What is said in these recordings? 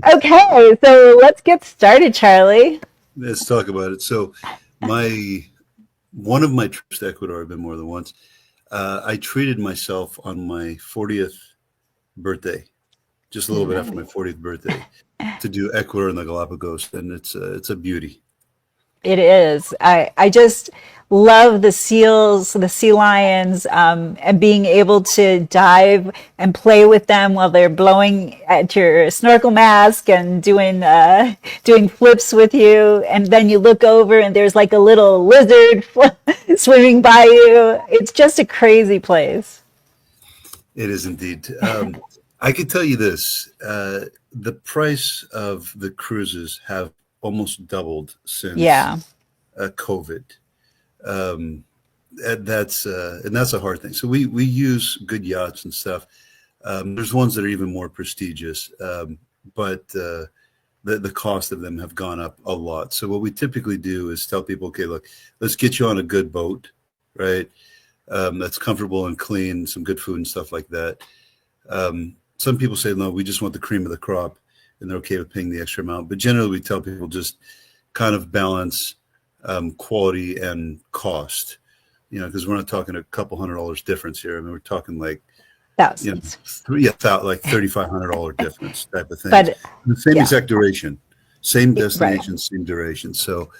Okay, so let's get started, Charlie. Let's talk about it. So, my one of my trips to Ecuador, I've been more than once. I treated myself on my 40th birthday, just a little bit after my Nice. 40th birthday, to do Ecuador and the Galapagos, and it's a beauty. It is. I just love the seals, the sea lions, and being able to dive and play with them while they're blowing at your snorkel mask and doing flips with you. And then you look over and there's like a little lizard swimming by you. It's just a crazy place. It is indeed. I could tell you this: the price of the cruises have almost doubled since Yeah. COVID. Um, and that's a hard thing. So we use good yachts and stuff. There's ones that are even more prestigious, but the cost of them have gone up a lot. So what we typically do is tell people, okay, look, let's get you on a good boat, right? That's comfortable and clean, some good food and stuff like that. Some people say, no, we just want the cream of the crop, and they're okay with paying the extra amount. But generally, we tell people just kind of balance quality and cost. Because we're not talking a couple $100 difference here. I mean, we're talking like Thousands. like $3,500 difference type of things. But The same yeah, exact duration, same right. destination, same duration. So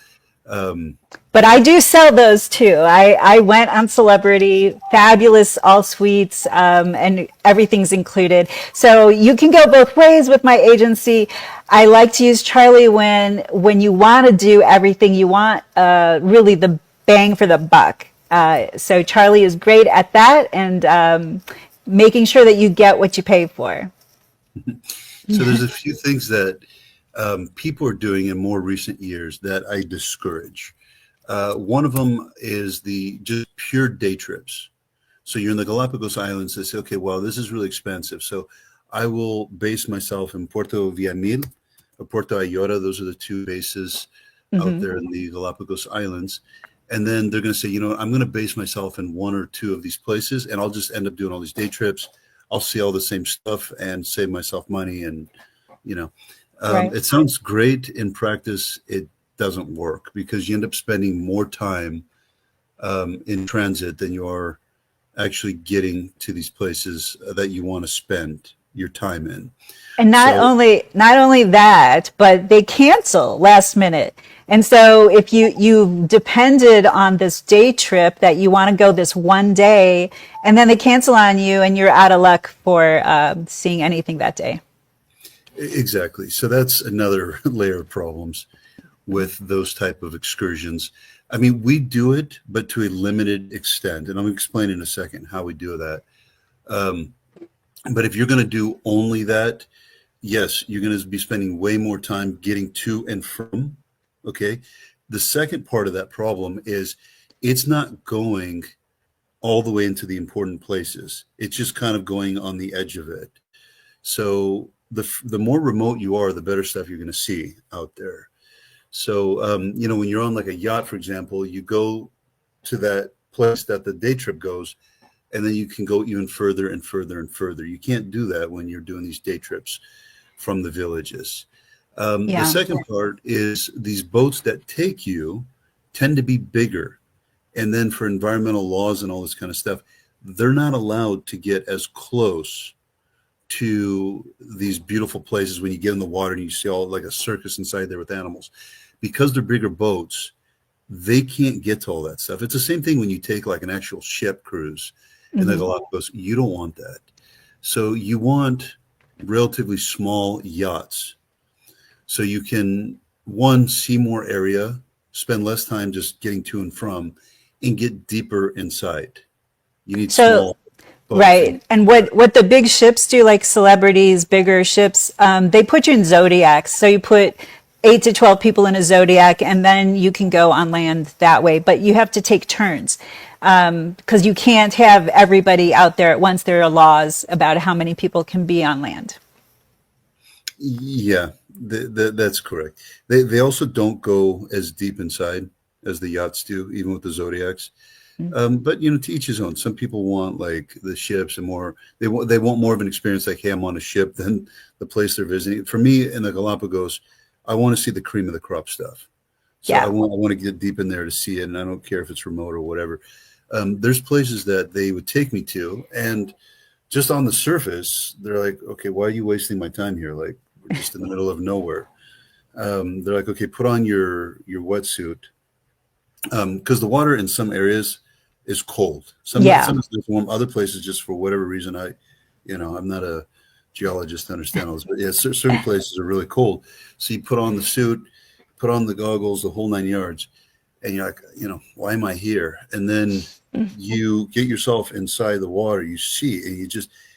um, But I do sell those too. I went on Celebrity, fabulous all suites, and everything's included. So you can go both ways with my agency. I like to use Charlie when you want to do everything you want, really the bang for the buck. So Charlie is great at that and making sure that you get what you pay for. so there's a few things that people are doing in more recent years that I discourage. One of them is the just pure day trips. So you're in the Galapagos Islands. They say, okay, well, this is really expensive. So I will base myself in Puerto Villamil or Puerto Ayora. Those are the two bases out Hmm. there in the Galapagos Islands. And then they're going to say, I'm going to base myself in one or two of these places, and I'll just end up doing all these day trips. I'll see all the same stuff and save myself money. And, you know, Right. it sounds great in practice. It doesn't work because you end up spending more time in transit than you are actually getting to these places that you want to spend your time in. And So not only that, but they cancel last minute. And so if you've depended on this day trip that you want to go this one day, and then they cancel on you, and you're out of luck for seeing anything that day. exactly. So that's another layer of problems with those type of excursions. I mean, we do it, but to a limited extent, and I'm going to explain in a second how we do that. Um, but if you're going to do only that, yes, you're going to be spending way more time getting to and from. Okay. The second part of that problem is it's not going all the way into the important places. It's just kind of going on the edge of it. So the more remote you are, the better stuff you're going to see out there. So when you're on like a yacht, for example, you go to that place that the day trip goes, and then you can go even further and further and further. You can't do that when you're doing these day trips from the villages. The Yeah. second part is these boats that take you tend to be bigger. And then for environmental laws and all this kind of stuff, they're not allowed to get as close to these beautiful places when you get in the water and you see all like a circus inside there with animals. Because they're bigger boats, they can't get to all that stuff. It's the same thing when you take like an actual ship cruise in the Hmm. Galapagos. You don't want that. So you want relatively small yachts so you can one see more area, spend less time just getting to and from, and get deeper inside. You need So small boats. right. And what the big ships do, like celebrities, bigger ships, they put you in zodiacs. So you put 8 to 12 people in a zodiac, and then you can go on land that way. But you have to take turns because you can't have everybody out there at once. There are laws about how many people can be on land. Yeah, that's correct. They also don't go as deep inside as the yachts do, even with the Zodiacs. But you know, to each his own. Some people want like the ships and more. They want more of an experience like, hey, I'm on a ship than the place they're visiting. For me, in the Galapagos, I want to see the cream of the crop stuff. So Yeah. I want to get deep in there to see it, and I don't care if it's remote or whatever. There's places that they would take me to, and just on the surface, they're like, okay, why are you wasting my time here? Like, we're just in the middle of nowhere. They're like, okay, put on your wetsuit, because the water in some areas is cold. Yeah. Some is warm. Other places, just for whatever reason, I'm not a geologist to understand all this, but yeah, certain places are really cold. So you put on the suit, put on the goggles, the whole 9 yards, and you're like, why am I here? And then you get yourself inside the water, you see, and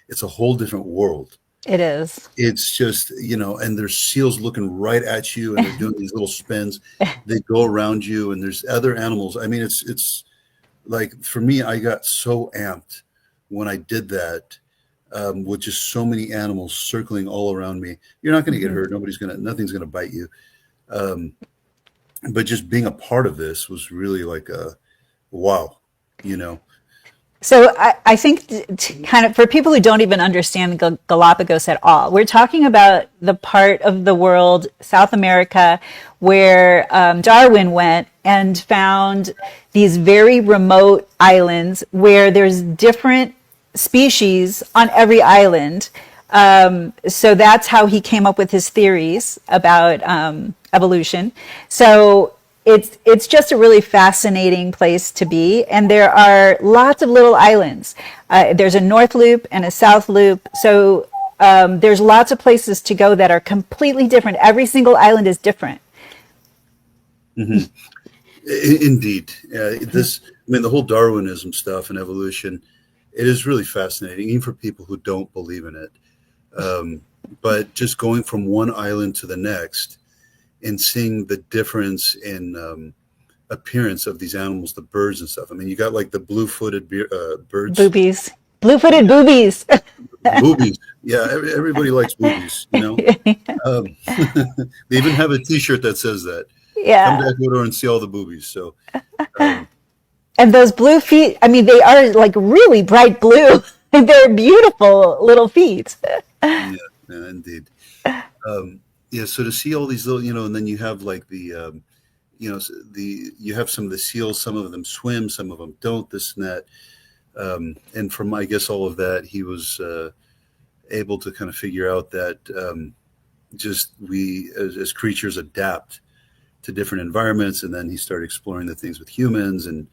it's a whole different world. It is. It's just, and there's seals looking right at you, and they're doing these little spins. They go around you, and there's other animals. I mean, it's like, for me, I got so amped when I did that, with just so many animals circling all around me. You're not going to get hurt. Nothing's going to bite you. Um, but just being a part of this was really like a wow, you know. So I think kind of for people who don't even understand Galapagos at all, we're talking about the part of the world, South America, where Darwin went and found these very remote islands where there's different species on every island. So that's how he came up with his theories about evolution. So it's just a really fascinating place to be, and there are lots of little islands. There's a north loop and a south loop, so there's lots of places to go that are completely different. Every single island is different. Hmm. Indeed, the whole Darwinism stuff and evolution, it is really fascinating, even for people who don't believe in it. But just going from one island to the next and seeing the difference in appearance of these animals, the birds and stuff. I mean, you got like the blue-footed birds. Boobies, blue-footed Yeah, boobies. boobies. Yeah, everybody likes boobies, you know. They even have a T-shirt that says that. Come to Yeah. Ecuador and see all the boobies. So, um, And those blue feet, I mean, they are like really bright blue. They're beautiful little feet. yeah, yeah, indeed. Yeah, so to see all these little, and then you have like you have some of the seals, some of them swim, some of them don't, this and that. And from, I guess, all of that, he was able to kind of figure out that just we as creatures adapt to different environments. And then he started exploring the things with humans and,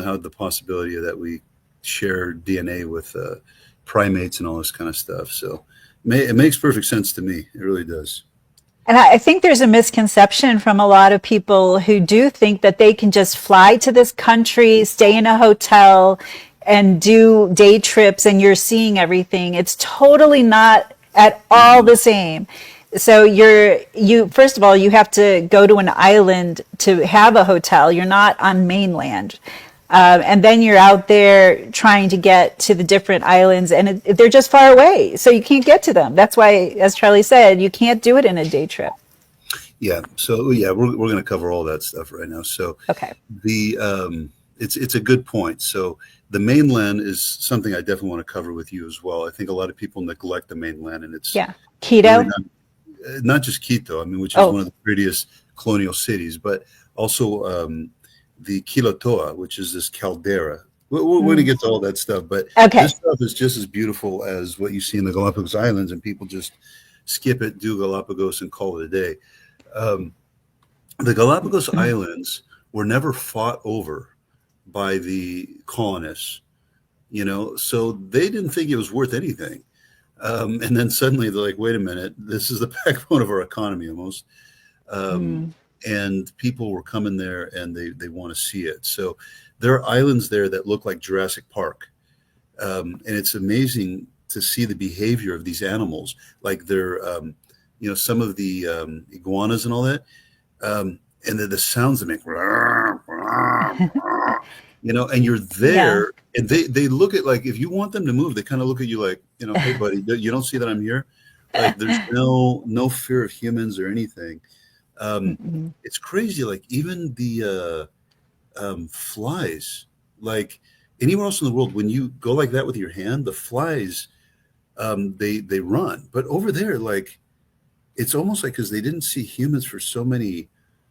how the possibility that we share DNA with primates and all this kind of stuff. So it makes perfect sense to me. It really does. And I think there's a misconception from a lot of people who do think that they can just fly to this country, stay in a hotel, and do day trips, and you're seeing everything. It's totally not at all the same. So you first of all, you have to go to an island to have a hotel. You're not on mainland. And then you're out there trying to get to the different islands, and they're just far away, so you can't get to them. That's why, as Charlie said, you can't do it in a day trip. Yeah. So yeah, we're going to cover all that stuff right now. So Okay. the it's a good point. So the mainland is something I definitely want to cover with you as well. I think a lot of people neglect the mainland, and it's Yeah. really Keto. not just Quito. I mean, which is Oh. one of the prettiest colonial cities, but also the Quilotoa, which is this caldera. We're going to get to all that stuff, but this Okay. stuff is just as beautiful as what you see in the Galapagos Islands, and people just skip it, do Galapagos, and call it a day. Um, the Galapagos Islands were never fought over by the colonists, so they didn't think it was worth anything. And then suddenly they're like, wait a minute, this is the backbone of our economy almost. Um, Mm. and people were coming there and they want to see it. So there are islands there that look like Jurassic Park. And it's amazing to see the behavior of these animals. Like some of the iguanas and all that. And the sounds they make, and you're Yeah. there and they look at, like, if you want them to move, they kind of look at you like, hey buddy, you don't see that I'm here? Like, there's no fear of humans or anything. Mm-mm. It's crazy. Like, even flies. Like anywhere else in the world, when you go like that with your hand, the flies, they run. But over there, like it's almost like because they didn't see humans for so many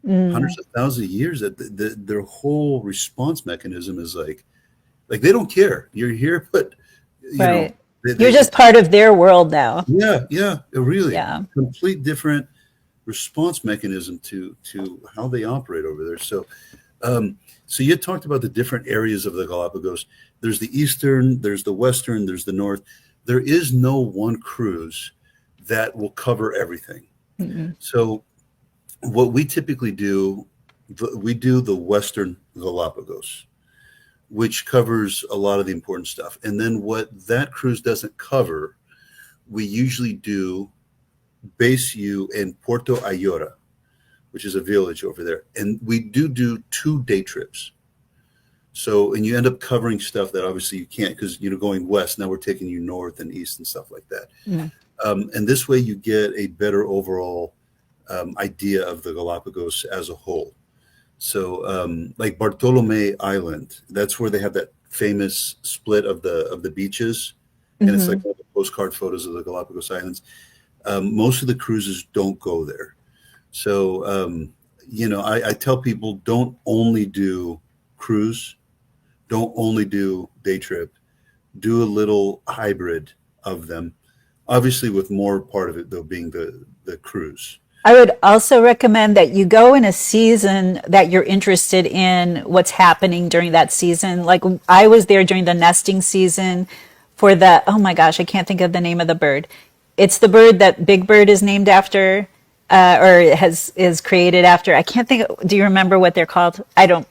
Mm, hundreds of thousands of years that their whole response mechanism is like they don't care you're here, but you know right. they You're just it's part of their world now. yeah, really Yeah. complete different response mechanism to how they operate over there. Um, so you talked about the different areas of the Galapagos. There's the eastern, there's the western, there's the north. There is no one cruise that will cover everything. Mm-mm. So what we typically do, we do the Western Galapagos, which covers a lot of the important stuff. And then what that cruise doesn't cover, we usually do base you in Puerto Ayora, which is a village over there. And we do 2 day trips. So, and you end up covering stuff that obviously you can't because, going west, now we're taking you north and east and stuff like that. Mm. And this way you get a better overall idea of the Galapagos as a whole. So, like Bartolome Island, that's where they have that famous split of the beaches, and it's like Hmm. one of the postcard photos of the Galapagos Islands. Most of the cruises don't go there. So, I tell people don't only do cruise, don't only do day trip, do a little hybrid of them. Obviously, with more part of it though being the cruise. I would also recommend that you go in a season that you're interested in what's happening during that season. Like I was there during the nesting season for the, oh my gosh, I can't think of the name of the bird. It's the bird that Big Bird is named after, or has is created after. I can't think. Do you remember what they're called? I don't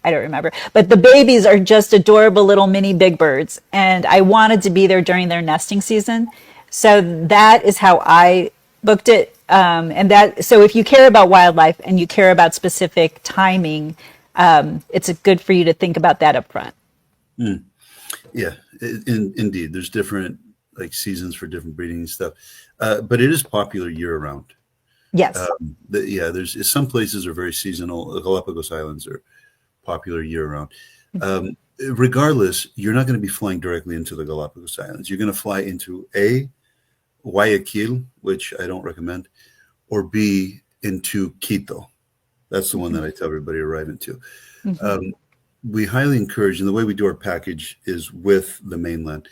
remember. But the babies are just adorable little mini big birds. And I wanted to be there during their nesting season. So that is how I booked it. So if you care about wildlife and you care about specific timing, it's good for you to think about that up front. Mm. Yeah, indeed. There's different like seasons for different breeding and stuff, but it is popular year round. Yes. Yeah, there's some places are very seasonal. The Galapagos Islands are popular year round. Regardless, you're not going to be flying directly into the Galapagos Islands. You're going to fly into A, Guayaquil, which I don't recommend, or B, into Quito. That's the one that I tell everybody to arrive into. Mhm. Um, we highly encourage, and the way we do our package is with the mainland.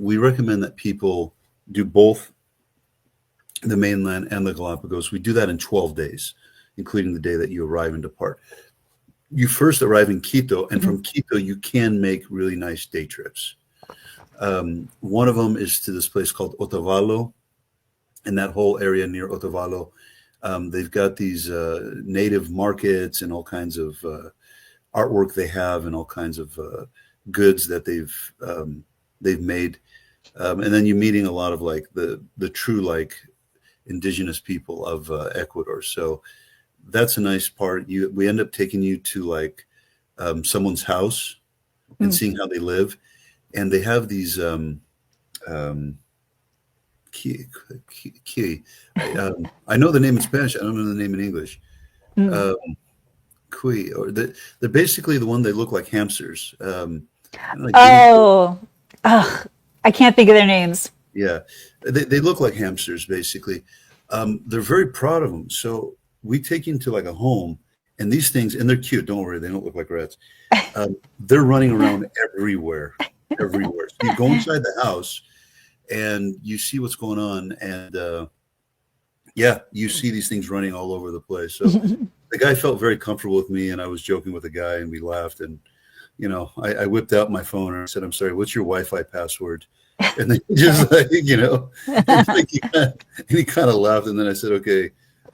We recommend that people do both the mainland and the Galapagos. We do that in 12 days, including the day that you arrive and depart. You first arrive in Quito, and from Quito, you can make really nice day trips. One of them is to this place called Otavalo, and that whole area near Otavalo. They've got these native markets and all kinds of artwork they have and all kinds of goods that they've made. And then you're meeting a lot of like the true like indigenous people of Ecuador. So that's a nice part. We end up taking you to like someone's house and Mm. seeing how they live, and they have these key. I know the name in Spanish. I don't know the name in English. Mm. Um, Kui, or they're basically the one they look like hamsters, like guinea pig. Oh, ugh, I can't think of their names. Yeah, they look like hamsters basically. They're very proud of them. So we take you into like a home, and these things, and they're cute. Don't worry, they don't look like rats. They're running around everywhere, everywhere. So you go inside the house, and you see what's going on, and yeah, you see these things running all over the place. So the guy felt very comfortable with me, and I was joking with the guy, and we laughed. And I whipped out my phone and I said, "I'm sorry, what's your Wi-Fi password?" And then he just like, and like he kind of laughed. And then I said, "Okay,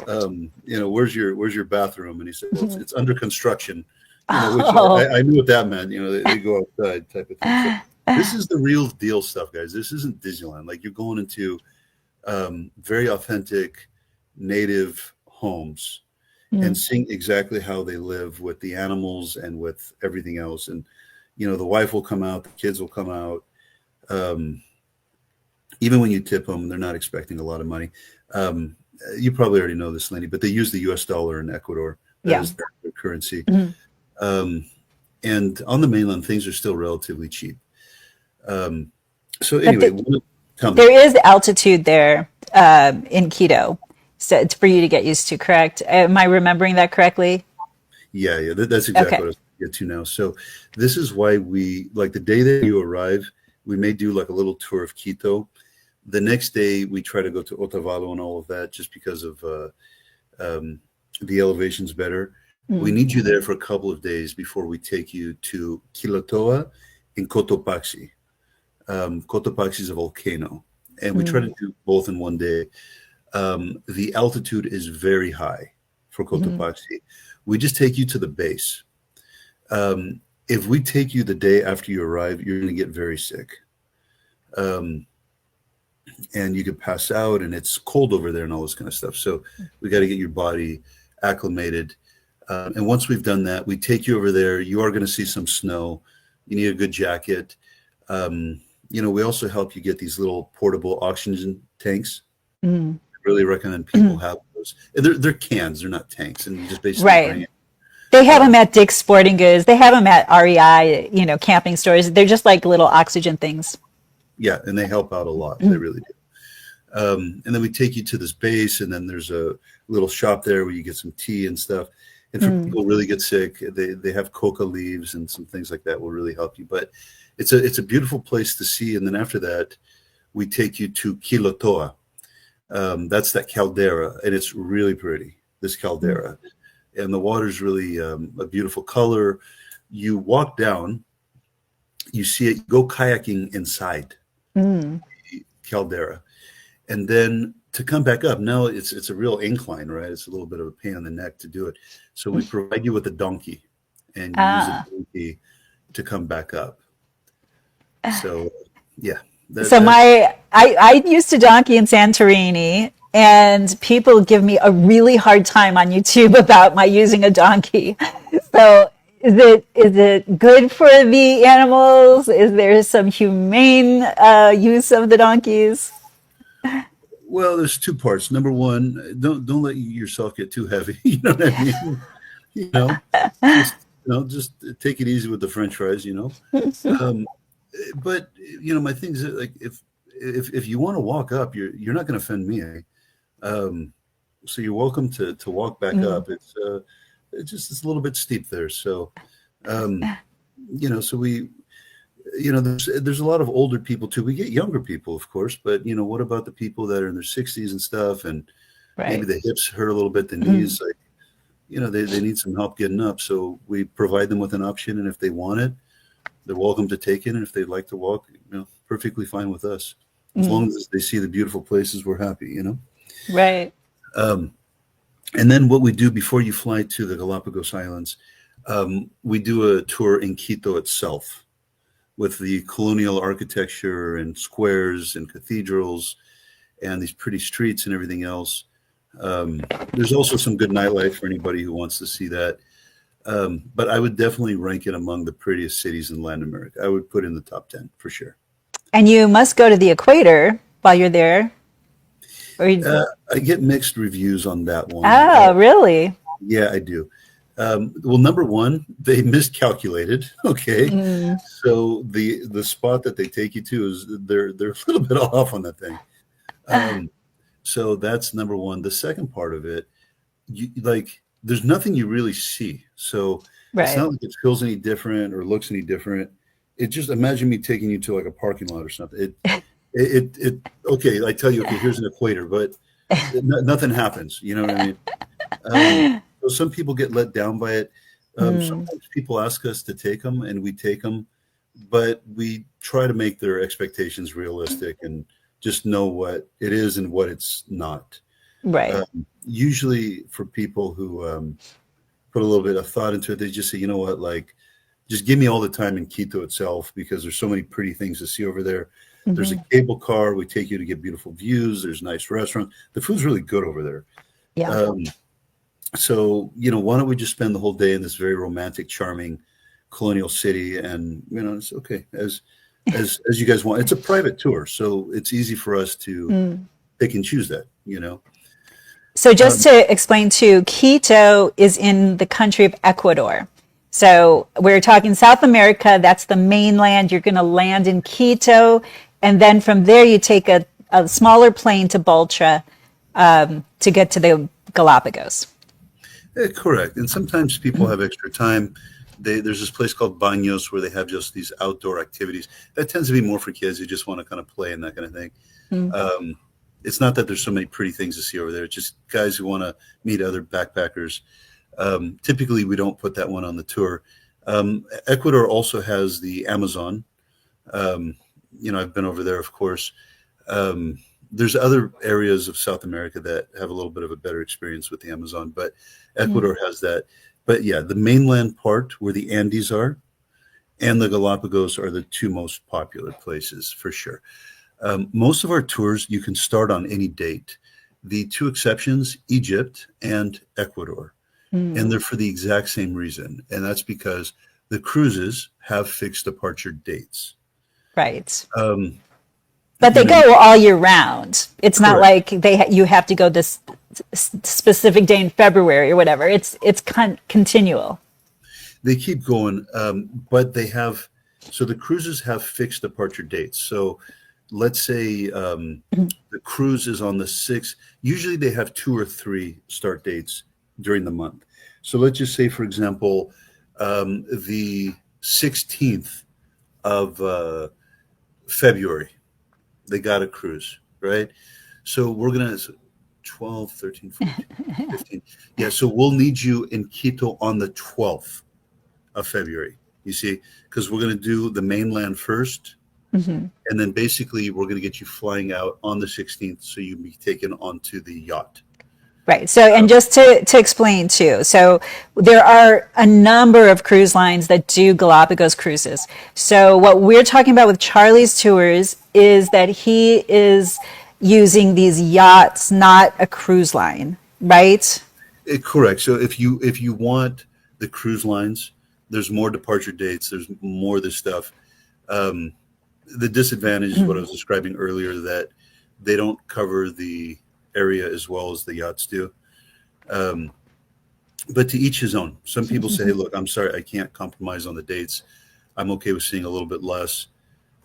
where's your bathroom?" And he said, "Well, it's under construction." Which Oh, I knew what that meant. They go outside type of thing. So this is the real deal stuff, guys. This isn't Disneyland. Like you're going into very authentic native homes and mm. seeing exactly how they live with the animals and with everything else. And the wife will come out, the kids will come out. Um, Even when you tip them, they're not expecting a lot of money. You probably already know this, Lenny, but they use the U.S. dollar in Ecuador. That Yeah. is their currency. Mhm. Um, and on the mainland, things are still relatively cheap. Um, so But anyway, tell me. there is altitude there in Quito, so it's for you to get used to, correct? Am I remembering that correctly? Yeah, yeah, that's exactly Okay. what I was going to get to now. So this is why we like the day that you arrive, we may do like a little tour of Quito. The next day, we try to go to Otavalo and all of that, just because of um, the elevation's better. We Mm, need you there for a couple of days before we take you to Quilotoa and Cotopaxi. Cotopaxi is a volcano, and we try to mm, do both in one day. The altitude is very high for mhm. Cotopaxi. We just take you to the base. If we take you the day after you arrive, you're going to get very sick. Um, and you could pass out, and it's cold over there and all this kind of stuff. So we got to get your body acclimated. And once we've done that, we take you over there. You are going to see some snow. You need a good jacket. Um, we also help you get these little portable oxygen tanks. Mm. I really recommend people have those. And they're cans, they're not tanks, and you just basically Right. bring it. They have Um, them at Dick's Sporting Goods. They have them at REI, camping stores. They're just like little oxygen things. yeah, and they help out a lot. They really do. And then we take you to this base, and then there's a little shop there where you get some tea and stuff. And for Mm. people who really get sick, they have coca leaves and some things like that will really help you. But it's a beautiful place to see. And then after that, we take you to Quilotoa. That's that caldera, and it's really pretty. This Mm. caldera, and the water's really a beautiful color. You walk down, you see it. Go kayaking inside Mm. the caldera. And then to come back up, now it's a real incline, right? It's a little bit of a pain in the neck to do it. So we provide you with a donkey, and you use a Ah. donkey to come back up. So yeah, that So that I used a donkey in Santorini, and people give me a really hard time on YouTube about my using a donkey. So is it good for the animals? Is there some humane use of the donkeys? well, there's two parts. Number one, don't let yourself get too heavy. You know what I mean? You know, just take it easy with the French fries. Um, but my thing is that, like if you want to walk up, you're not going to offend me. Um, so you're welcome to walk back Mm, up. It's a little bit steep there. So um, so there's a lot of older people too. We get younger people, of course, but what about the people that are in their 60s and stuff, and maybe right. the hips hurt a little bit, the Mm, knees, like they need some help getting up. So we provide them with an option, and if they want it, they're welcome to take it. And if they'd like to walk, perfectly fine with us. As mm, long as they see the beautiful places, we're happy. right. Um, and then what we do before you fly to the Galapagos Islands, we do a tour in Quito itself with the colonial architecture and squares and cathedrals and these pretty streets and everything else. There's also some good nightlife for anybody who wants to see that. But I would definitely rank it among the prettiest cities in Latin America. I would put in the top 10 for sure. And you must go to the equator while you're there. Or you, I get mixed reviews on that one. oh, really? Yeah, I do. Well, number one, they miscalculated. Okay, Mm, so the spot that they take you to is they're a little bit off on that thing. Um, so that's number one. The second part of it, there's nothing you really see. So it's right. not like it feels any different or looks any different. It just imagine me taking you to like a parking lot or something. Okay, I tell you, okay, here's an equator, but nothing happens. You know what I mean? So some people get let down by it. Mm, Sometimes people ask us to take them, and we take them, but we try to make their expectations realistic and just know what it is and what it's not. right. Usually, for people who put a little bit of thought into it, they just say, you know what, like, just give me all the time in Quito itself because there's so many pretty things to see over there. There's a Hmm. cable car. We take you to get beautiful views. There's nice restaurants. The food's really good over there. Yeah. Um, so, why don't we just spend the whole day in this very romantic, charming colonial city? And, it's okay as you guys want. It's a private tour, so it's easy for us to Mm. pick and choose that. So just Um, to explain too, Quito is in the country of Ecuador. So we're talking South America, that's the mainland. You're going to land in Quito, and then from there you take a smaller plane to Baltra to get to the Galapagos. Correct. And sometimes people have extra time. There's this place called Baños where they have just these outdoor activities. That tends to be more for kids who just want to kind of play and that kind of thing. Um, it's not that there's so many pretty things to see over there. It's just guys who want to meet other backpackers. Typically, we don't put that one on the tour. Ecuador also has the Amazon. I've been over there, of course. There's other areas of South America that have a little bit of a better experience with the Amazon, but Ecuador has that. But yeah, the mainland part where the Andes are and the Galapagos are the two most popular places for sure. Most of our tours, you can start on any date. The two exceptions, Egypt and Ecuador. And they're for the exact same reason. And that's because the cruises have fixed departure dates. Right. Um, But they you know, go all year round. It's not correct. like you have to go this specific day in February or whatever. It's continual. They keep going, but so the cruises have fixed departure dates. So let's say the cruise is on the 6th. Usually they have 2 or 3 start dates during the month. So let's just say, for example, the 16th of February, they got a cruise, right? So we're going to 12, 13, 14, 15. Yeah, so we'll need you in Quito on the 12th of February, you see, because we're going to do the mainland first. And then basically we're going to get you flying out on the 16th so you can be taken onto the yacht. Right. So, and just to explain too, so there are a number of cruise lines that do Galapagos cruises. So what we're talking about with Charlie's tours is that he is using these yachts, not a cruise line, right? Correct. So if you want the cruise lines, there's more departure dates. There's more of this stuff. The disadvantage is what I was describing earlier, that they don't cover the area as well as the yachts do. But to each his own. Some people say, hey, look, I'm sorry, I can't compromise on the dates. I'm okay with seeing a little bit less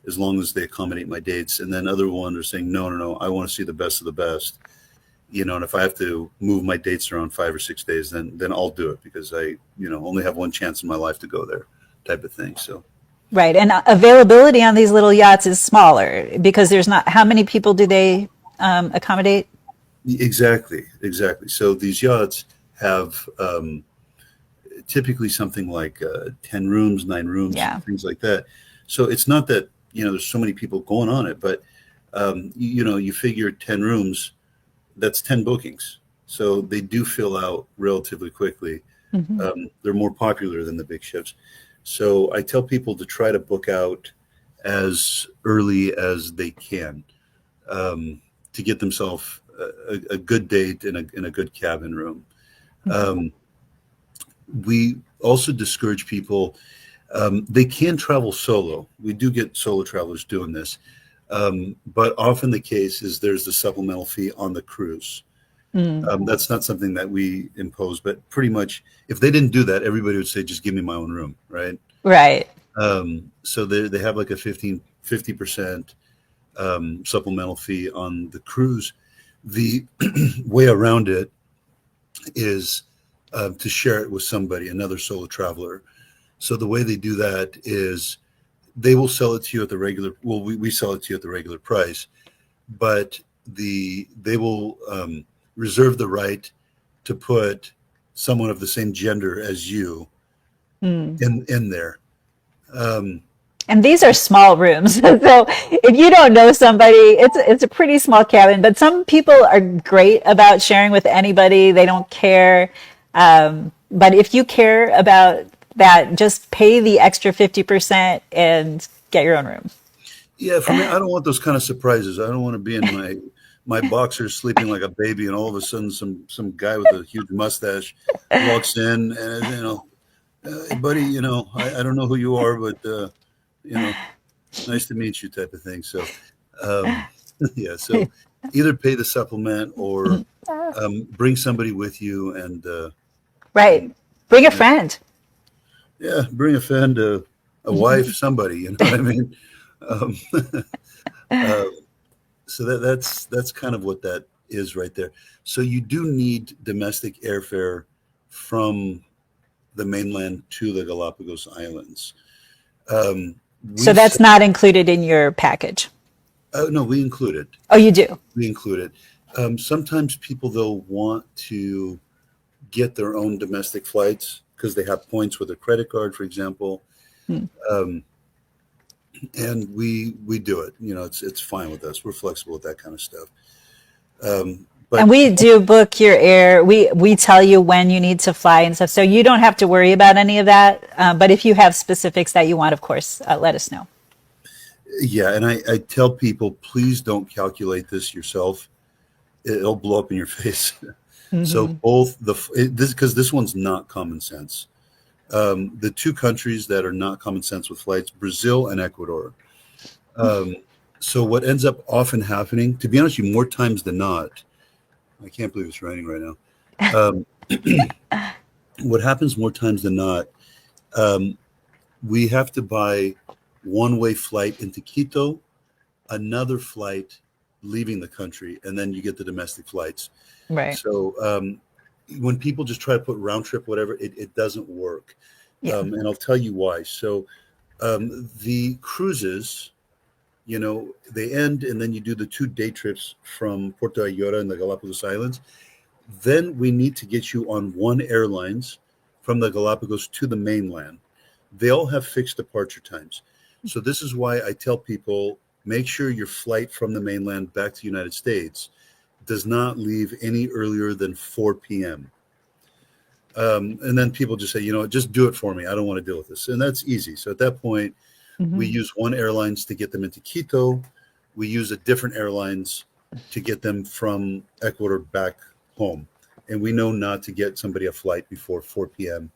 as long as they accommodate my dates. And then other ones are saying, no, I want to see the best of the best. And if I have to move my dates around 5 or 6 days, then I'll do it because I, only have one chance in my life to go there, type of thing. So Right. And availability on these little yachts is smaller because there's not, how many people do they accommodate? exactly. So these yachts have typically something like 10 rooms, 9 rooms, Yeah. things like that. So it's not that, there's so many people going on it, but, you figure 10 rooms, that's 10 bookings. So they do fill out relatively quickly. They're more popular than the big ships. So I tell people to try to book out as early as they can to get themselves a good date in a good cabin room. We also discourage people. They can travel solo. We do get solo travelers doing this. But often the case is there's the supplemental fee on the cruise. That's not something that we impose, but pretty much if they didn't do that, everybody would say, just give me my own room, right? Right. So they have like a 50% supplemental fee on the cruise. The way around it is to share it with somebody, another solo traveler. So the way they do that is they will sell it to you at the regular, well, we sell it to you at the regular price, but they will reserve the right to put someone of the same gender as you in there. And these are small rooms. So if you don't know somebody, it's a pretty small cabin, but some people are great about sharing with anybody. They don't care. But if you care about that, just pay the extra 50% and get your own room. Yeah, for me, I don't want those kind of surprises. I don't want to be in my boxers sleeping like a baby, and all of a sudden some guy with a huge mustache walks in, and hey, buddy, I don't know who you are, but nice to meet you, type of thing. So, yeah, so either pay the supplement or bring somebody with you, and Right. Bring a friend. Yeah, bring a friend, a wife, somebody. You know what I mean? Um, uh, so that's kind of what that is right there. So you do need domestic airfare from the mainland to the Galapagos Islands. Um, So we that's set, not included in your package. no, we include it. Oh, you do? We include it. Sometimes people though want to get their own domestic flights because they have points with a credit card, for example. Hmm. Um, and we do it. You know, it's fine with us. We're flexible with that kind of stuff. And But we do book your air. We tell you when you need to fly and stuff, so you don't have to worry about any of that. But if you have specifics that you want, of course, let us know. yeah, and I tell people, please don't calculate this yourself. It'll blow up in your face. So Hmm. both this because this one's not common sense. The two countries that are not common sense with flights, Brazil and Ecuador. Um, so what ends up often happening, to be honest, with you more times than not, I can't believe it's raining right now. Um, what happens more times than not, um, we have to buy one-way flight into Quito, another flight leaving the country, and then you get the domestic flights. Right. So when people just try to put round trip, whatever, it doesn't work. Yeah. And I'll tell you why. So the cruises, you know, they end and then you do the 2 day trips from Puerto Ayora and the Galapagos Islands. Then we need to get you on one airlines from the Galapagos to the mainland. They all have fixed departure times. So this is why I tell people make sure your flight from the mainland back to the United States does not leave any earlier than 4 p.m. And then people just say, you know, just do it for me. I don't want to deal with this. And that's easy. So at that point, we Hmm. use one airlines to get them into Quito. We use a different airlines to get them from Ecuador back home. And we know not to get somebody a flight before 4 p.m.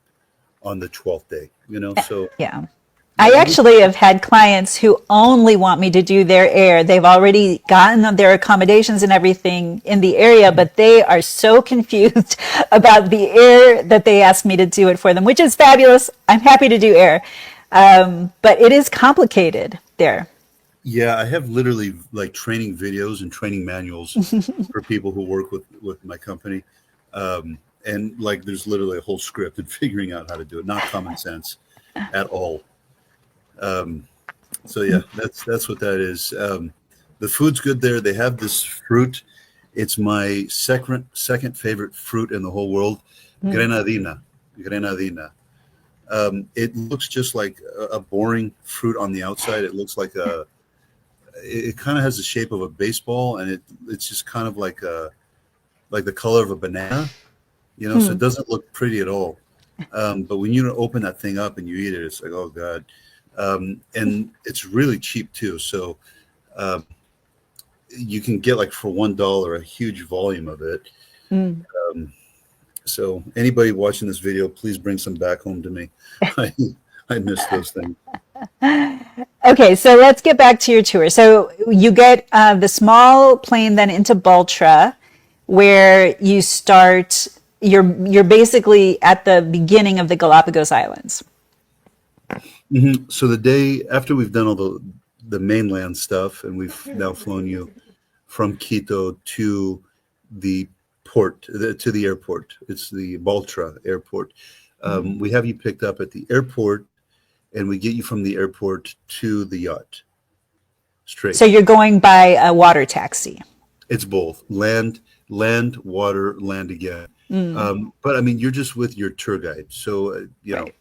on the 12th day, you know? So, Yeah. yeah, I actually have had clients who only want me to do their air. They've already gotten their accommodations and everything in the area, but they are so confused about the air that they ask me to do it for them, which is fabulous. I'm happy to do air. But it is complicated there. yeah, I have literally like training videos and training manuals for people who work with my company. And like there's literally a whole script and figuring out how to do it, not common sense at all. Um, so yeah, that's what that is. The food's good there. They have this fruit. It's my second favorite fruit in the whole world, Mm. grenadina. Grenadina. It looks just like a boring fruit on the outside. It looks like it kind of has the shape of a baseball, and it's just kind of like the color of a banana, you know. So Hmm. it doesn't look pretty at all. But when you open that thing up and you eat it, it's like, oh god. And it's really cheap too. So um, you can get like for $1 a huge volume of it. Mm. Um, so anybody watching this video, please bring some back home to me. I I miss those things. Okay, so let's get back to your tour. So you get the small plane then into Baltra, where you start. You're basically at the beginning of the Galapagos Islands. So the day after we've done all the mainland stuff, and we've now flown you from Quito to the to the airport. It's the Baltra airport. Mhm. We have you picked up at the airport, and we get you from the airport to the yacht So straight. you're going by a water taxi. It's both land, water, land again. Mm. But I mean, you're just with your tour guide, so you know, Right.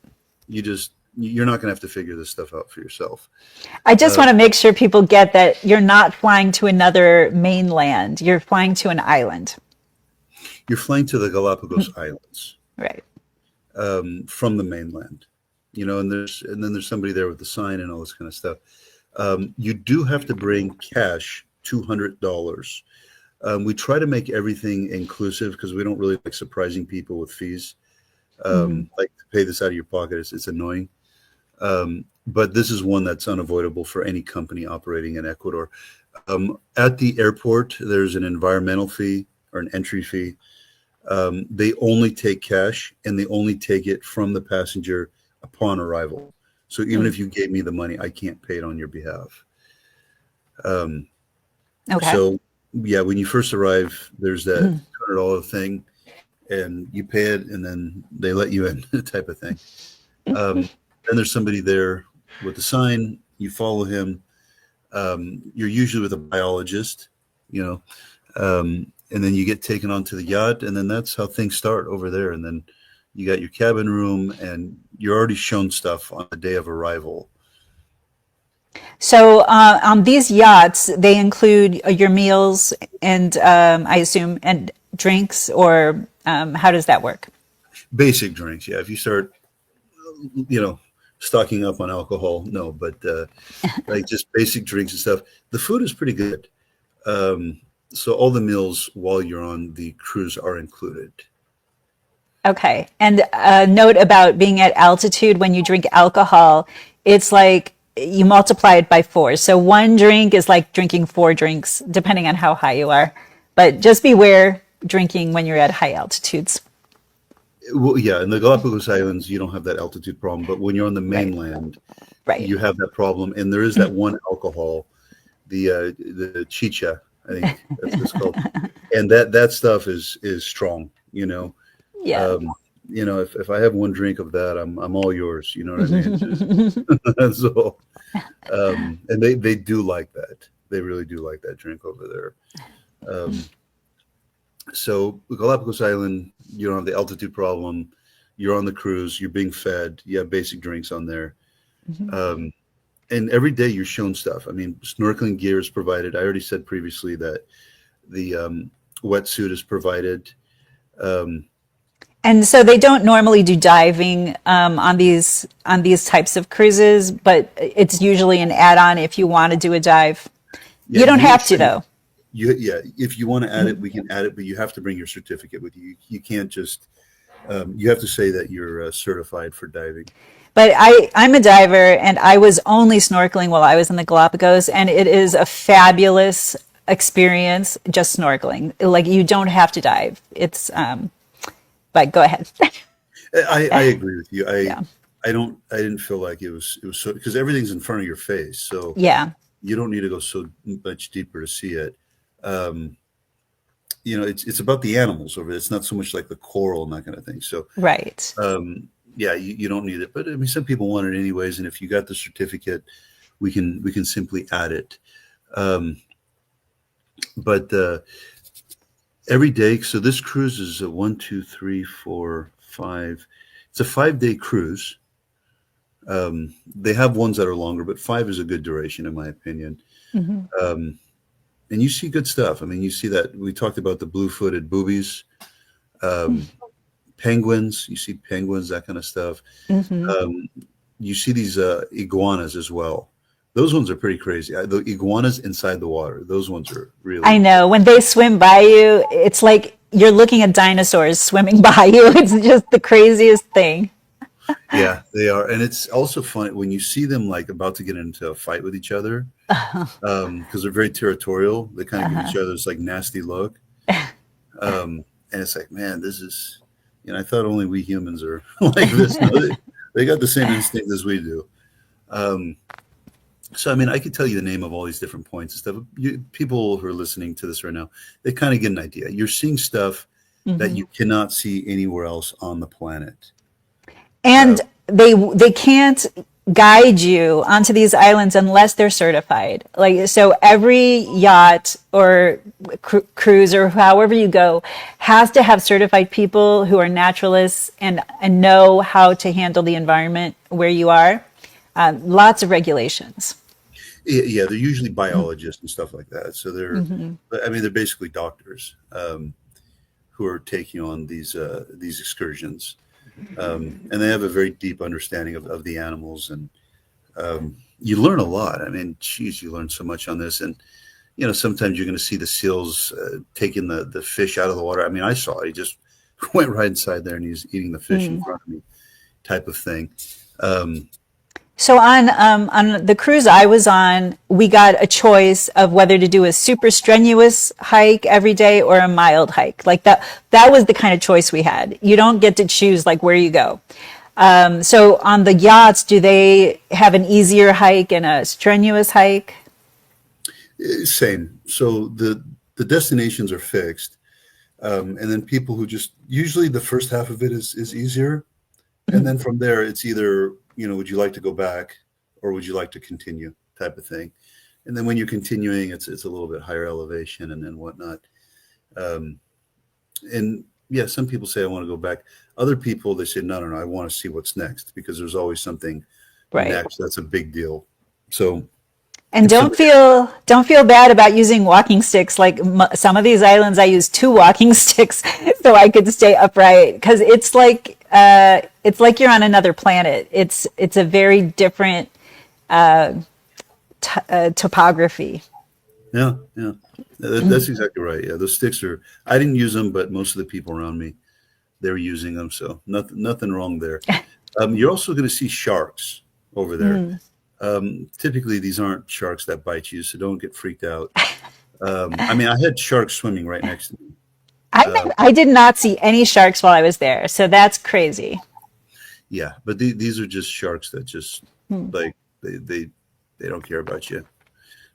you're not going to have to figure this stuff out for yourself. I just Uh, want to make sure people get that you're not flying to another mainland. You're flying to an island. you're flying to the Galapagos Islands Right. from the mainland, you know, and then there's somebody there with the sign and all this kind of stuff. You do have to bring cash, $200. We try to make everything inclusive because we don't really like surprising people with fees. Mm. Like to pay this out of your pocket, it's annoying. But this is one that's unavoidable for any company operating in Ecuador. At the airport, there's an environmental fee or an entry fee. They only take cash and they only take it from the passenger upon arrival. So even if you gave me the money, I can't pay it on your behalf. Um, Okay. so yeah, when you first arrive, there's that $200 thing, and you pay it, and then they let you in, type of thing. Then there's somebody there with the sign. You follow him. You're usually with a biologist, you know, and then you get taken onto the yacht, and then that's how things start over there. And then you got your cabin room, and you're already shown stuff on the day of arrival. So on these yachts, they include your meals and I assume and drinks, or how does that work? Basic drinks, yeah. If you start, you know, stocking up on alcohol, no, but like just basic drinks and stuff. The food is pretty good. So all the meals while you're on the cruise are included. Okay. And a note about being at altitude, when you drink alcohol, it's like you multiply it by four. So one drink is like drinking four drinks, depending on how high you are. But just beware drinking when you're at high altitudes. Well, yeah, in the Galapagos Islands, you don't have that altitude problem, but when you're on the Right. mainland, Right. you have that problem. And there is that one alcohol, the chicha, I think that's what it's called, and that stuff is strong. Yeah. If I have one drink of that, I'm all yours. You know what I mean? So, and they do like that. They really do like that drink over there. So Galapagos Island, you don't have the altitude problem. You're on the cruise. You're being fed. You have basic drinks on there. And every day you're shown stuff. I mean, snorkeling gear is provided. I already said previously that the wetsuit is provided. And so they don't normally do diving on these types of cruises, but it's usually an add-on if you want to do a dive. Yeah, You don't have to though. if you want to add it, we can add it, but you have to bring your certificate with you. You can't just. You have to say that you're certified for diving. But I'm a diver, and I was only snorkeling while I was in the Galapagos, and it is a fabulous experience just snorkeling. Like you don't have to dive. But go ahead. I agree with you. Yeah. I didn't feel like it was so, because everything's in front of your face, so Yeah. you don't need to go so much deeper to see it. It's about the animals over there. It's not so much like the coral and that kind of thing. So Right. yeah, you don't need it, but I mean, some people want it anyways. And if you got the certificate, we can simply add it. But every day, so this cruise is a 1, 2, 3, 4, 5. It's a 5-day cruise. They have ones that are longer, but 5 is a good duration, in my opinion. And you see good stuff. I mean, you see that we talked about the blue-footed boobies, penguins. You see penguins, that kind of stuff. You see these iguanas as well. Those ones are pretty crazy. The iguanas inside the water. Those ones are really. I know when they swim by you, it's like you're looking at dinosaurs swimming by you. It's just the craziest thing. Yeah, they are, and it's also funny when you see them like about to get into a fight with each other, because they're very territorial. They kind of give each other this like nasty look, and it's like, man, this is, I thought only we humans are like this. No, they got the same instinct as we do. So, I mean, I could tell you the name of all these different points and stuff. People who are listening to this right now, they kind of get an idea. You're seeing stuff that you cannot see anywhere else on the planet. And they can't guide you onto these islands unless they're certified. Like, so every yacht or cruise or however you go has to have certified people who are naturalists and know how to handle the environment where you are. Lots of regulations. Yeah, they're usually biologists and stuff like that. So they're basically doctors who are taking on these excursions. And they have a very deep understanding of the animals, and you learn a lot. I mean, geez, you learn so much on this. And sometimes you're going to see the seals taking the fish out of the water. I mean, I saw it. He just went right inside there and he's eating the fish in front of me, type of thing. So on the cruise I was on, we got a choice of whether to do a super strenuous hike every day or a mild hike. Like that was the kind of choice we had. You don't get to choose like where you go. So on the yachts, do they have an easier hike and a strenuous hike? Same. So the destinations are fixed, and then people who just usually the first half of it is easier, and then from there it's either would you like to go back or would you like to continue type of thing, and then when you're continuing, it's a little bit higher elevation and then whatnot, and yeah, some people say I want to go back. Other people they say no, I want to see what's next because there's always something Right. next. That's a big deal. So And if don't feel bad about using walking sticks. Like some of these islands, I use two walking sticks so I could stay upright because it's like you're on another planet. It's a very different topography. Yeah, yeah. That's exactly right. Yeah, those sticks are. I didn't use them, but most of the people around me, they were using them. So nothing wrong there. You're also going to see sharks over there. Typically, these aren't sharks that bite you, so don't get freaked out. I mean, I had sharks swimming right next to me. I did not see any sharks while I was there, so that's crazy. Yeah, but these are just sharks that just like they don't care about you.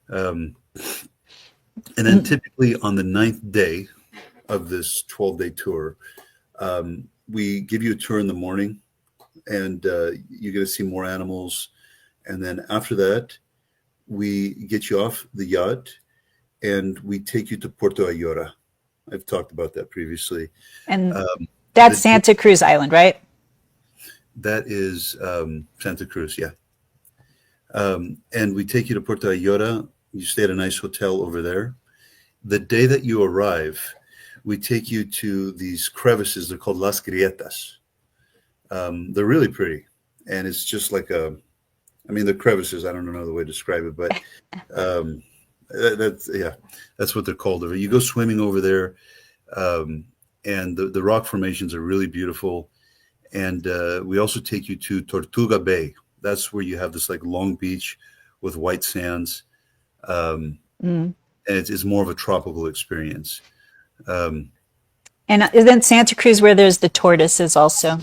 Um, and then typically on the ninth day of this 12-day tour, we give you a tour in the morning, and you're going to see more animals. And then after that, we get you off the yacht and we take you to Puerto Ayora. I've talked about that previously. And Um, that's the, Santa Cruz Island, right? that is Santa Cruz, yeah. And we take you to Puerto Ayora. You stay at a nice hotel over there. The day that you arrive, we take you to these crevices. They're called Las Grietas. They're really pretty. And it's just like they're crevices. I don't know another way to describe it, but that's what they're called. You go swimming over there, and the rock formations are really beautiful. And we also take you to Tortuga Bay. That's where you have this like long beach with white sands, and it's more of a tropical experience. Um, And then Santa Cruz, where there's the tortoises also.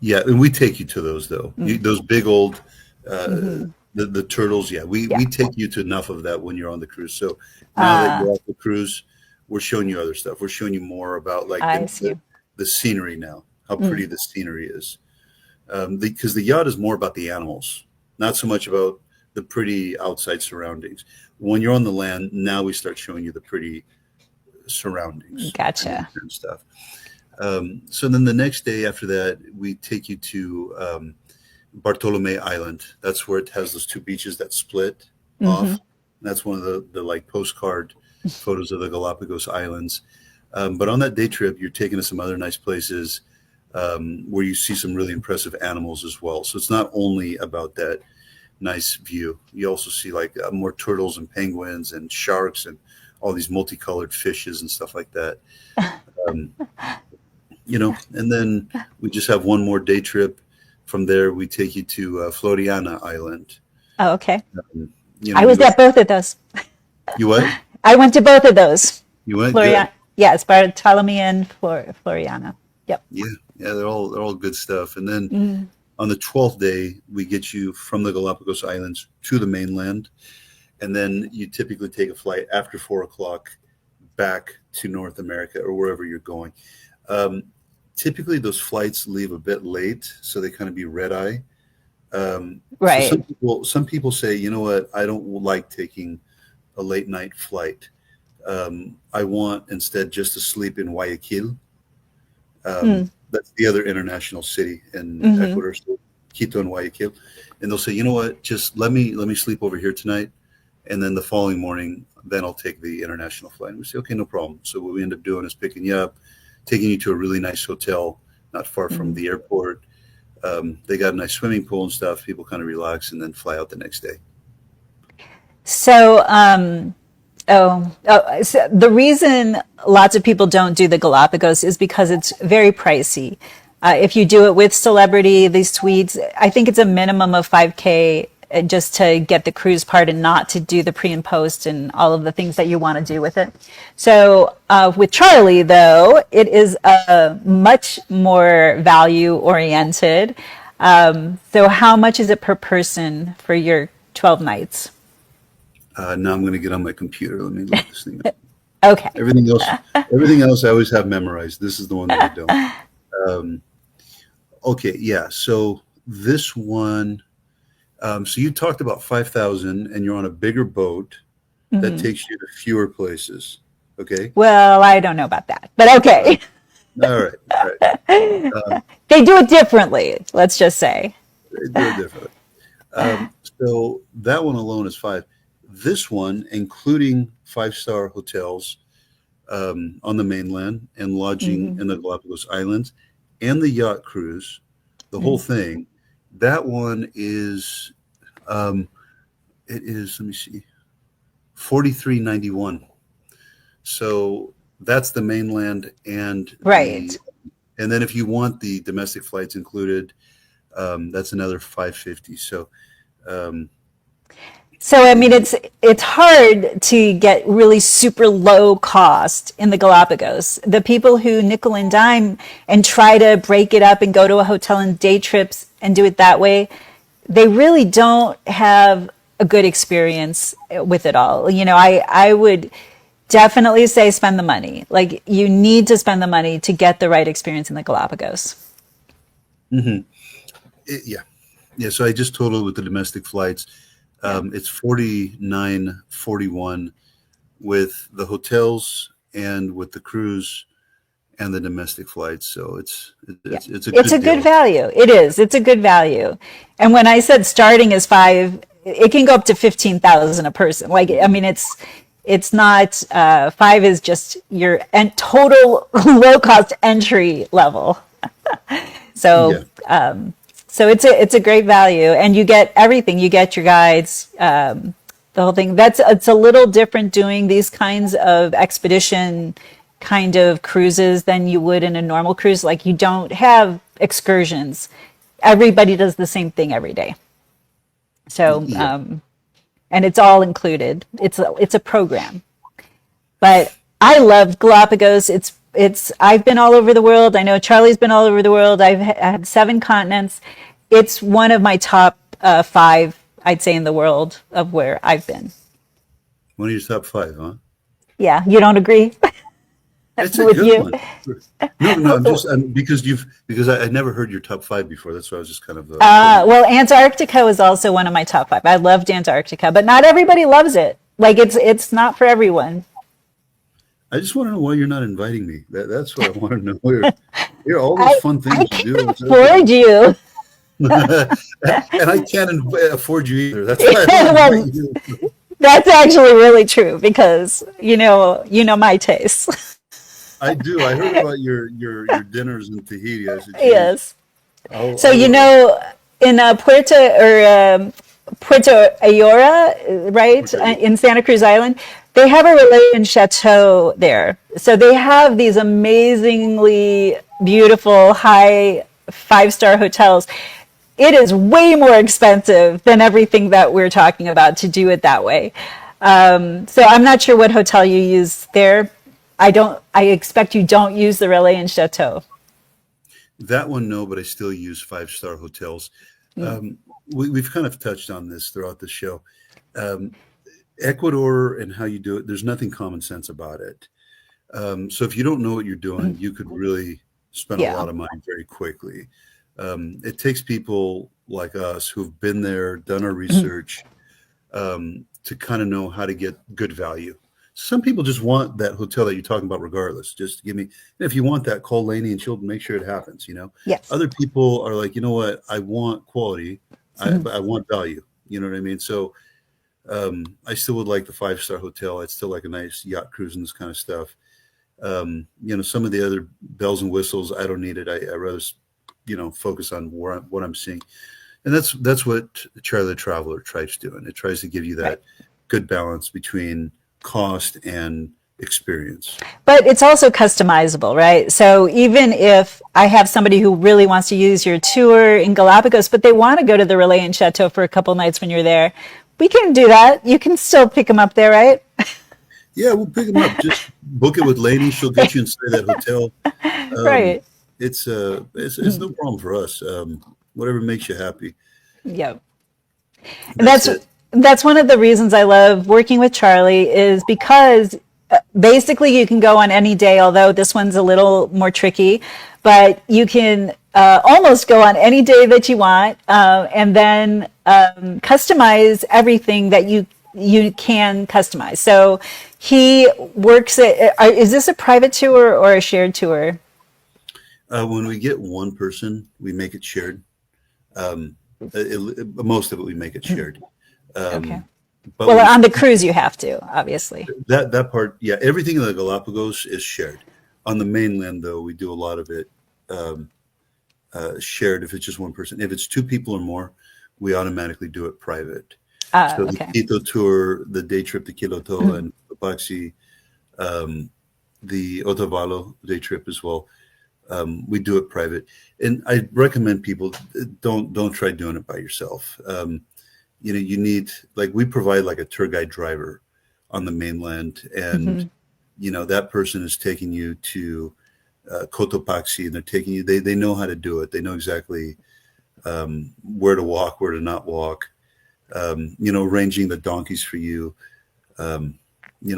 yeah, and we take you to those though. Those big old the turtles. Yeah, Yeah. we take you to enough of that when you're on the cruise. So now that you're off the cruise, we're showing you other stuff. We're showing you more about like I see. the scenery now, how pretty the scenery is. Because the yacht is more about the animals, not so much about the pretty outside surroundings. When you're on the land, now we start showing you the pretty surroundings Gotcha. and stuff. So then the next day after that, we take you to Bartolome Island. That's where it has those two beaches that split off. That's one of the like postcard photos of the Galapagos Islands. But on that day trip, you're taking us some other nice places where you see some really impressive animals as well. So it's not only about that nice view. You also see like more turtles and penguins and sharks and all these multicolored fishes and stuff like that. Um, and then we just have one more day trip. From there, we take you to Floriana Island. Oh, okay. You I was go, at both of those. you what? I went to both of those. You went? Floriana. Good. Yes, Bartolome and Floriana. Yep. Yeah, they're all good stuff. And then on the 12th day, we get you from the Galapagos Islands to the mainland, and then you typically take a flight after 4 o'clock back to North America or wherever you're going. Typically, those flights leave a bit late, so they kind of be red eye. Right. So some people say, you know what, I don't like taking a late night flight. I want instead just to sleep in Guayaquil. That's the other international city in Ecuador, so Quito and Guayaquil. And they'll say, you know what, just let me sleep over here tonight, and then the following morning, then I'll take the international flight. And we say, okay, no problem. So what we end up doing is picking you up, taking you to a really nice hotel not far from the airport. They got a nice swimming pool and stuff. People kind of relax and then fly out the next day. So, so the reason lots of people don't do the Galapagos is because it's very pricey. If you do it with Celebrity, these suites, I think it's a minimum of 5K just to get the cruise part and not to do the pre and post and all of the things that you want to do with it. So with Charlie, though, it is much more value oriented. So how much is it per person for your 12 nights? Now I'm going to get on my computer. Let me look this thing up. Okay. Everything else I always have memorized. This is the one that I don't. Okay, yeah. So this one, so you talked about 5,000 and you're on a bigger boat that takes you to fewer places. Okay. Well, I don't know about that, but okay. All right. All right. They do it differently, let's just say. They do it differently. So that one alone is five. This one, including five-star hotels on the mainland and lodging in the Galapagos Islands and the yacht cruise, the whole thing, that one is, it is, let me see, 43.91. So that's the mainland and Right. and then if you want the domestic flights included, that's another 550. So, So I mean, it's hard to get really super low cost in the Galapagos. The people who nickel and dime and try to break it up and go to a hotel and day trips and do it that way, they really don't have a good experience with it all. You know, I would definitely say spend the money. Like you need to spend the money to get the right experience in the Galapagos. yeah. Yeah. So I just totaled with the domestic flights. It's 49.41 with the hotels and with the cruise and the domestic flights. So it's a good deal. Value. It is. It's a good value. And when I said starting is five, it can go up to 15,000 a person. Like I mean, it's not five is just your total low cost entry level. So. Yeah. So it's a great value, and you get everything. You get your guides, the whole thing. It's a little different doing these kinds of expedition kind of cruises than you would in a normal cruise. Like you don't have excursions. Everybody does the same thing every day. So Yeah. and it's all included. It's a program. But I love Galapagos. It's I've been all over the world. I know Charlie's been all over the world. I had 7 continents. It's one of my top 5, I'd say, in the world of where I've been. One of your top 5, huh? Yeah, you don't agree It's a with good you? one. No, I'm just because I never heard your top 5 before. That's why I was just kind of. Well, Antarctica was also one of my top 5. I loved Antarctica, but not everybody loves it. Like it's not for everyone. I just want to know why you're not inviting me. That's what I want to know. Here are all those fun I things to do. can't afford you. And I can't afford you either. That's why I Well, don't invite you. that's actually really true because you know my tastes. I do. I heard about your dinners in Tahiti. I said, geez, Yes. So I'll in Puerto Ayora, right, in Santa Cruz Island, they have a Relayan chateau there. So they have these amazingly beautiful high 5-star hotels. It is way more expensive than everything that we're talking about to do it that way. So I'm not sure what hotel you use there. I expect you don't use the Relayan chateau. that one, no, but I still use 5-star hotels. We've kind of touched on this throughout the show. Ecuador and how you do it, there's nothing common sense about it. So if you don't know what you're doing, you could really spend a Yeah. lot of money very quickly. It takes people like us who've been there, done our research, to kind of know how to get good value. Some people just want that hotel that you're talking about regardless. Just give me, if you want that, call Lainey and she'll make sure it happens, you know? Yes. Other people are like, you know what, I want quality, but I want value. You know what I mean? So I still would like the 5-star hotel. I'd still like a nice yacht cruise and this kind of stuff. You know, some of the other bells and whistles, I don't need it. I rather, you know, focus on what I'm seeing. And that's what Charlie the Traveler tries doing. It tries to give you that good balance between cost and experience. But it's also customizable, right? So even if I have somebody who really wants to use your tour in Galapagos, but they want to go to the Relais and Chateau for a couple nights when you're there, we can do that. You can still pick them up there, right? Yeah, we'll pick them up. Just book it with Lainey. She'll get you inside that hotel. Um, Right. it's no problem for us. Whatever makes you happy. Yep. And That's it. that's one of the reasons I love working with Charlie is because basically you can go on any day, although this one's a little more tricky, but you can almost go on any day that you want, and then customize everything that you can customize. So he works at, is this a private tour or a shared tour? When we get one person, we make it shared. Um, Most of it we make it shared. Okay. Um, but Well, when on the cruise you have to, obviously. that part, yeah, everything in the Galapagos is shared. On the mainland, though, we do a lot of it um, shared. If it's just one person, if it's two people or more, we automatically do it private. So the Okay. Quito tour, the day trip to Quito and Paxi, um, the Otavalo day trip as well. We do it private, and I recommend people don't try doing it by yourself. You need, like, we provide like a tour guide driver on the mainland, and Hmm. that person is taking you to Cotopaxi, and they're taking you. They know how to do it. They know exactly where to walk, where to not walk. Arranging the donkeys for you. Um,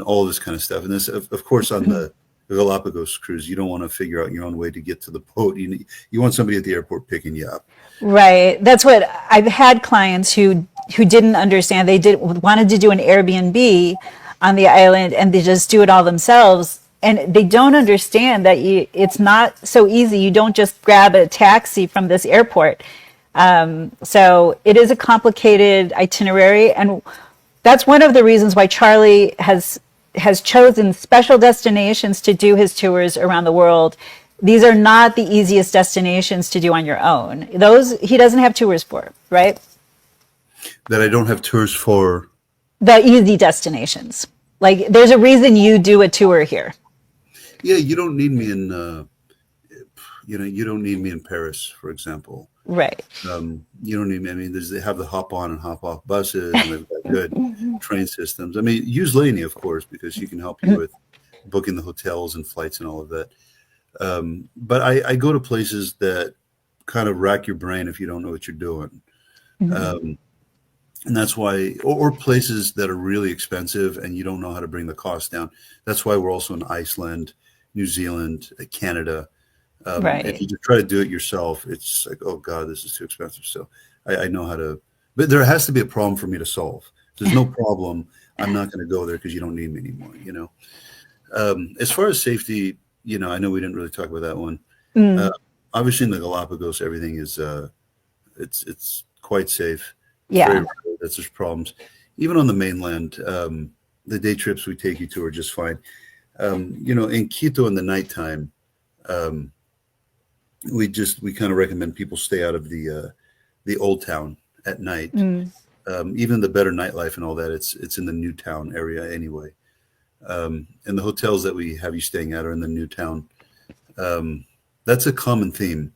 all this kind of stuff. And this, of course, on the Galapagos cruise, you don't want to figure out your own way to get to the boat. You want somebody at the airport picking you up. Right. That's what I've had clients who didn't understand. They did wanted to do an Airbnb on the island and they just do it all themselves. And they don't understand that it's not so easy. You don't just grab a taxi from this airport. So it is a complicated itinerary, and that's one of the reasons why Charlie has chosen special destinations to do his tours around the world. These are not the easiest destinations to do on your own. Those he doesn't have tours for, right? That I don't have tours for. The easy destinations. Like there's a reason you do a tour here. Yeah, you don't need me in. You don't need me in Paris, for example. Right. You don't need me. I mean, they have the hop on and hop off buses, and they've got good train systems. I mean, use Lainey, of course, because she can help you with booking the hotels and flights and all of that. But I go to places that kind of rack your brain if you don't know what you're doing. Um, and that's why, or places that are really expensive and you don't know how to bring the cost down. That's why we're also in Iceland, New Zealand, Canada. If Right. you just try to do it yourself, it's like, oh God, this is too expensive. So I know how to, but there has to be a problem for me to solve. If there's no problem, I'm not going to go there because you don't need me anymore. As far as safety, I know we didn't really talk about that one. Uh, Mm, Obviously, in the Galapagos, everything is it's quite safe. It's very yeah. rare that there's problems. Even on the mainland, the day trips we take you to are just fine. In Quito in the nighttime, um, we kind of recommend people stay out of the old town at night. Mm, Even the better nightlife and all that, it's in the new town area anyway. And the hotels that we have you staying at are in the new town. That's a common theme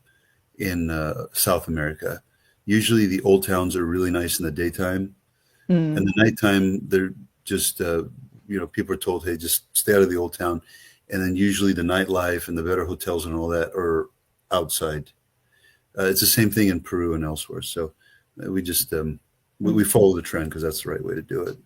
in South America. Usually, the old towns are really nice in the daytime, and mm. the nighttime they're just people are told, hey, just stay out of the old town. And then usually the nightlife and the better hotels and all that are outside. It's the same thing in Peru and elsewhere. So we just we follow the trend because that's the right way to do it.